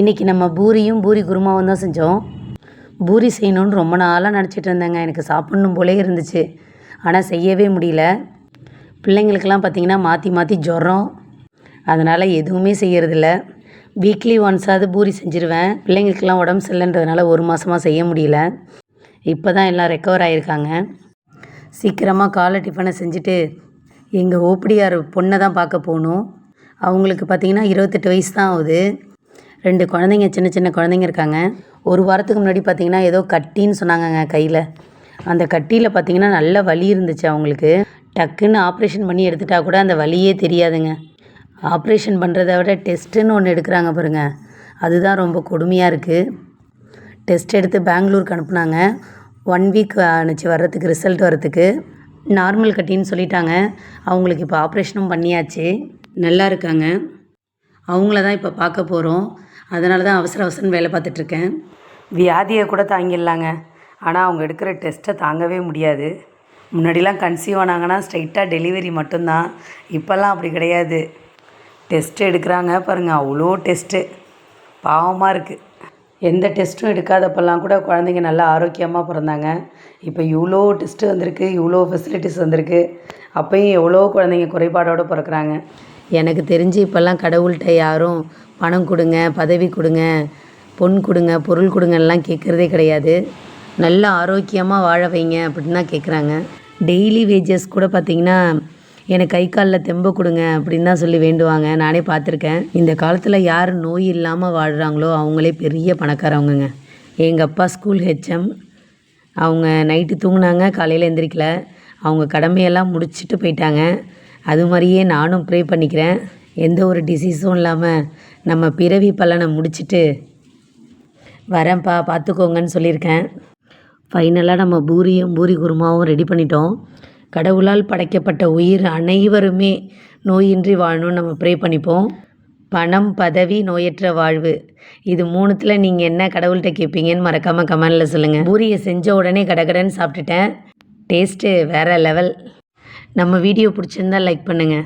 இன்றைக்கி நம்ம பூரியும் பூரி குருமாவும் தான் செஞ்சோம். பூரி செய்யணுன்னு ரொம்ப நாளாக நினச்சிட்டு இருந்தேங்க. எனக்கு சாப்பிட்ணும் போலே இருந்துச்சு, ஆனால் செய்யவே முடியல. பிள்ளைங்களுக்கெல்லாம் பார்த்திங்கன்னா மாற்றி மாற்றி ஜுரம், அதனால் எதுவுமே செய்கிறதில்ல. வீக்லி ஒன்ஸாவது பூரி செஞ்சுருவேன். பிள்ளைங்களுக்கெல்லாம் உடம்பு சரியில்லைன்றதுனால 1 மாதமாக செய்ய முடியல. இப்போ தான் எல்லாம் ரெக்கவர் ஆகியிருக்காங்க. சீக்கிரமாக காலை டிஃபனை செஞ்சுட்டு எங்கள் ஓப்படியார் பொண்ணை தான் பார்க்க போகணும். அவங்களுக்கு பார்த்திங்கன்னா 28 வயசு தான் ஆகுது. 2 குழந்தைங்க, சின்ன சின்ன குழந்தைங்க இருக்காங்க. 1 வாரத்துக்கு முன்னாடி பார்த்திங்கன்னா ஏதோ கட்டின்னு சொன்னாங்கங்க கையில். அந்த கட்டியில் பார்த்திங்கன்னா நல்ல வலி இருந்துச்சு அவங்களுக்கு. டக்குன்னு ஆப்ரேஷன் பண்ணி எடுத்துட்டா கூட அந்த வலியே தெரியாதுங்க. ஆப்ரேஷன் பண்ணுறத விட டெஸ்ட்டுன்னு ஒன்று எடுக்கிறாங்க பாருங்கள், அதுதான் ரொம்ப கொடுமையாக இருக்குது. டெஸ்ட் எடுத்து பெங்களூருக்கு அனுப்புனாங்க. 1 வீக் ஆணுச்சு வர்றதுக்கு, ரிசல்ட் வர்றதுக்கு. நார்மல் கட்டின்னு சொல்லிட்டாங்க. அவங்களுக்கு இப்போ ஆப்ரேஷனும் பண்ணியாச்சு, நல்லா இருக்காங்க. அவங்கள தான் இப்போ பார்க்க போகிறோம். அதனால தான் அவசர அவசரம் வேலை பார்த்துட்ருக்கேன். வியாதியை கூட தாங்கிடலாங்க, ஆனால் அவங்க எடுக்கிற டெஸ்ட்டை தாங்கவே முடியாது. முன்னாடிலாம் கன்சீவ் ஆனாங்கன்னா ஸ்ட்ரைட்டாக டெலிவரி மட்டும்தான். இப்போல்லாம் அப்படி கிடையாது. டெஸ்ட்டு எடுக்கிறாங்க பாருங்கள், அவ்வளோ டெஸ்ட்டு. பாவமாக இருக்குது. எந்த டெஸ்ட்டும் எடுக்காதப்பெல்லாம் கூட குழந்தைங்க நல்லா ஆரோக்கியமாக பிறந்தாங்க. இப்போ இவ்வளோ டெஸ்ட்டு வந்திருக்கு, இவ்வளோ ஃபெசிலிட்டிஸ் வந்திருக்கு. அப்போயும் எவ்வளோ குழந்தைங்க குறைபாடோடு பிறக்கிறாங்க. எனக்கு தெரிஞ்சு இப்போல்லாம் கடவுள்கிட்ட யாரும் பணம் கொடுங்க, பதவி கொடுங்க, பொன் கொடுங்க, பொருள் கொடுங்கலாம் கேட்குறதே கிடையாது. நல்ல ஆரோக்கியமாக வாழ வைங்க அப்படின்னு தான் கேட்குறாங்க. டெய்லி வேஜஸ் கூட பார்த்திங்கன்னா எனக்கு கை காலில் தெம்பு கொடுங்க அப்படின்னு தான் சொல்லி வேண்டுவாங்க. நானே பார்த்துருக்கேன். இந்த காலத்தில் யார் நோய் இல்லாமல் வாழ்கிறாங்களோ அவங்களே பெரிய பணக்காரவங்கங்க. எங்கள் அப்பா ஸ்கூல் ஹெச்எம். அவங்க நைட்டு தூங்கினாங்க, காலையில் எந்திரிக்கல. அவங்க கடமையெல்லாம் முடிச்சுட்டு போயிட்டாங்க. அது மாதிரியே நானும் ப்ரே பண்ணிக்கிறேன், எந்த ஒரு டிசீஸும் இல்லாமல் நம்ம பிறவி பலனை முடிச்சுட்டு வரேன்ப்பா, பார்த்துக்கோங்கன்னு சொல்லியிருக்கேன். ஃபைனலாக நம்ம பூரியும் பூரி குருமாவும் ரெடி பண்ணிட்டோம். கடவுளால் படைக்கப்பட்ட உயிர் அனைவருமே நோயின்றி வாழணும்னு நம்ம ப்ரே பண்ணிப்போம். பணம், பதவி, நோயற்ற வாழ்வு, இது 3த்தில் நீங்கள் என்ன கடவுள்கிட்ட கேட்பீங்கன்னு மறக்காமல் கமெண்டில் சொல்லுங்கள். பூரியை செஞ்ச உடனே கடகடன்னு சாப்பிட்டுட்டேன். டேஸ்ட்டு வேறு லெவல். நம்ம வீடியோ பிடிச்சிருந்தால் லைக் பண்ணுங்கள்.